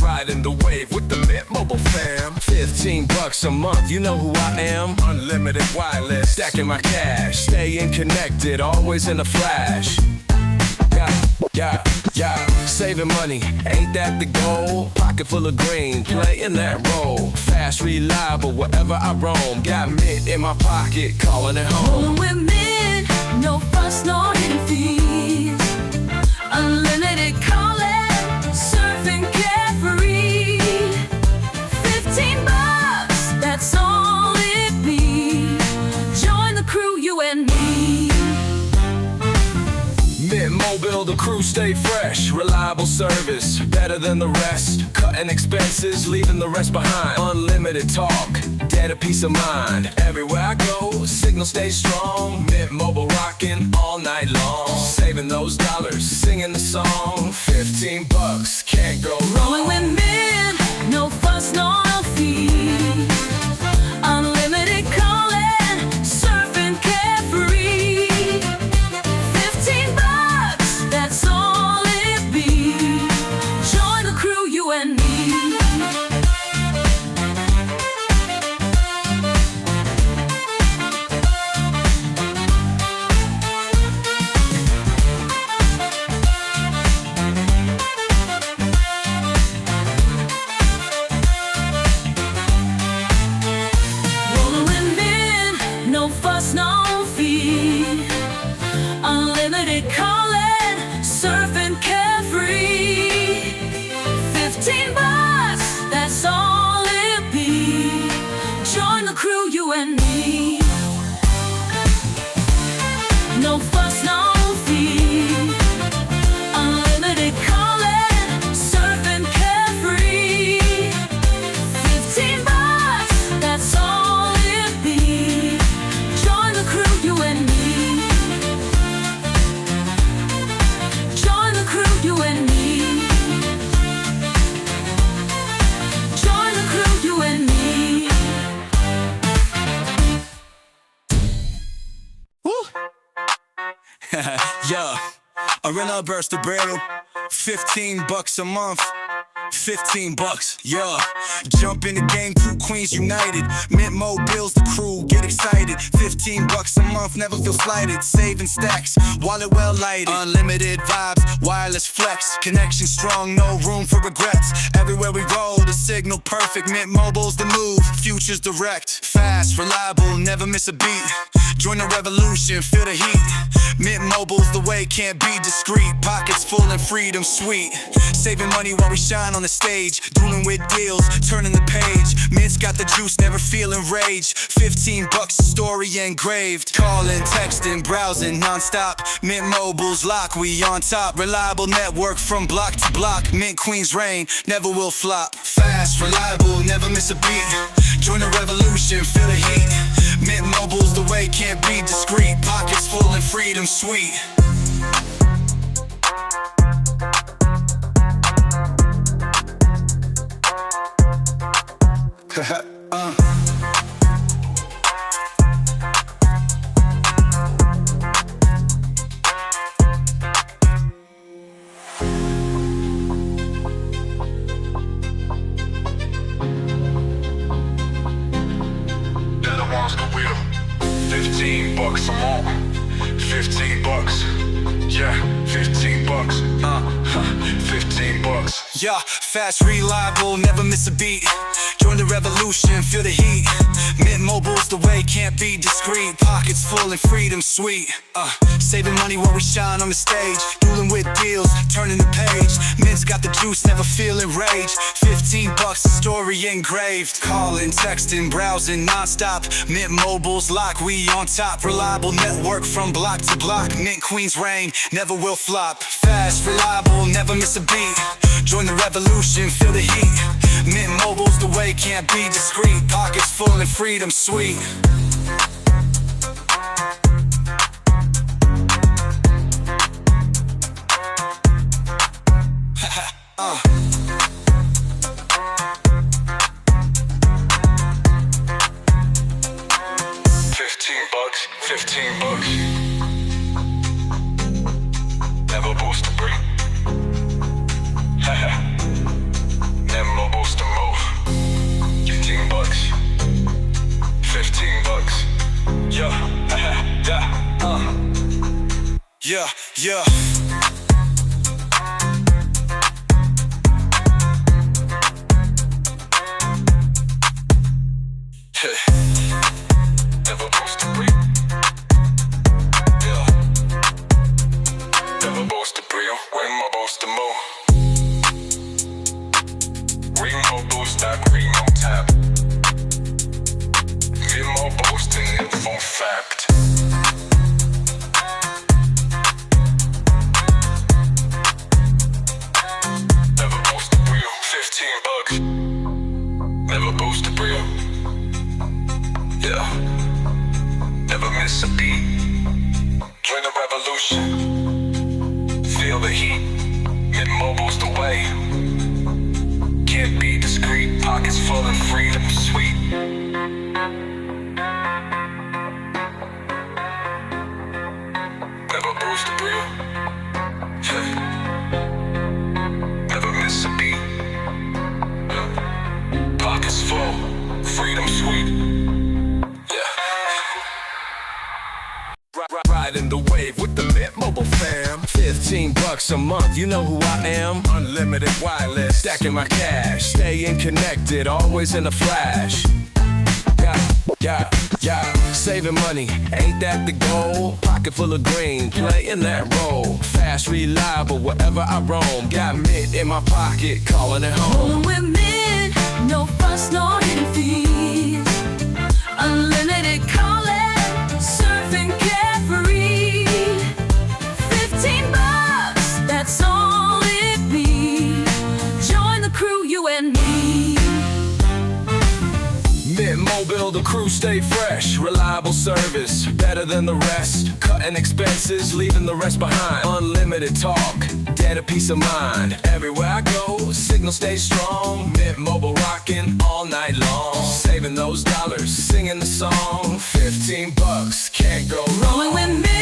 Riding the wave with the Mint Mobile fam. 15 bucks a month, you know who I am. Unlimited wireless, stacking my cash. Staying connected, always in a flash. Yeah, saving money, ain't that the goal? Pocket full of green, playing that role. Fast, reliable, wherever I roam. Got Mint in my pocket, calling it home. Rolling with Mint, no fuss, no hidden fees. Unlimited callin, surfing carefree. 15 bucks, that's all it be. Join the crew, you and me. Mint Mobile, the crew stay fresh. Reliable service, better than the rest. Cutting expenses, leaving the rest behind. Unlimited talk, dead a peace of mind. Everywhere I go, signal stays strong. Mint Mobile rocking all night long. Saving those dollars, singing the song. 15 bucks, can't go wrong. Rolling with Mint, no fuss, no fees. Unlimited callin, surfing carefree. 15 bucks, that's all it be. Join the crew, you and me. Rolling with Mint, no fuss, no fee. Unlimited callin, surfing carefree. 15 bucks, that's all it be. Join the crew, you and me. No fuss, no fee. Unlimited callin, surfing carefree. 15 bucks, that's all it be. Join the crew, you and me. Join the crew, you and me. Join the crew, you and me. Yeah, arena burst the barrel. 15 bucks a month. 15 bucks, yeah. Jump in the game, two queens united. Mint Mobile's the crew, get excited. 15 bucks a month, never feel slighted. Saving stacks, wallet well lighted. Unlimited vibes, wireless flex. Connection strong, no room for regrets. Everywhere we roll, the signal perfect. Mint Mobile's the move, future's direct. Fast, reliable, never miss a beat. Join the revolution, feel the heat. Mint Mobile's the way, can't be discreet. Pockets full and freedom sweet. Saving money while we shine on the stage. Dueling with deals, turning the page. Mint's got the juice, never feeling rage. 15 bucks, a story engraved. Calling, texting, browsing non-stop. Mint Mobile's lock, we on top. Reliable network from block to block. Mint Queen's reign, never will flop. Fast, reliable, never miss a beat. Join the revolution, feel the heat. Mint Mobile's the way, can't be discreet. Pockets full and freedom sweet. They're the ones that will. 15 bucks a month. 15 bucks. Yeah, 15 bucks. 15 bucks. Yeah, fast, reliable, never miss a beat. Join the revolution, feel the heat. Mint Mobile's the way, can't be discreet. Pockets full and freedom sweet. Saving money while we shine on the stage. Dueling with deals, turning the page. Mint's got the juice, never feeling rage. 15 bucks, a story engraved. Calling, texting, browsing non-stop. Mint Mobile's lock, we on top. Reliable network from block to block. Mint Queen's reign, never will flop. Fast, reliable, never miss a beat. Join the revolution, feel the heat. Mint Mobile's the way, can't be discreet. Pockets full and freedom sweet. $15, $15. Never boost the break. Yeah, yeah. Never boast to breathe. Yeah. Never boast to breathe. When my boast to move. Remo boost back, Remo tap. Remo boasting info fact. Never boast to breathe. 15 bucks. Never boast to breathe. Yeah. Never miss a beat. Join the revolution. Feel the heat. Get mobiles the way. Can't be discreet. Pockets full of freedom, sweet. Never boost the real. Never miss a beat. Pockets full. Freedom, sweet. Riding the wave with the Mint Mobile fam. 15 bucks a month, you know who I am. Unlimited wireless, stacking my cash. Staying connected, always in a flash. Yeah, saving money, ain't that the goal? Pocket full of green, playing that role. Fast, reliable, wherever I roam. Got Mint in my pocket, calling it home. Rolling with Mint, no fuss, no hidden fees. Unlimited callin, surfing carefree. 15 bucks, that's all it be. Join the crew, you and me. Mint Mobile, the crew stay fresh. Reliable service, better than the rest. Cutting expenses, leaving the rest behind. Unlimited talk, dead a peace of mind. Everywhere I go, signal stays strong. Mint Mobile rocking all night long. Saving those dollars, singing the song. 15 bucks, can't go wrong. Rolling with Mint.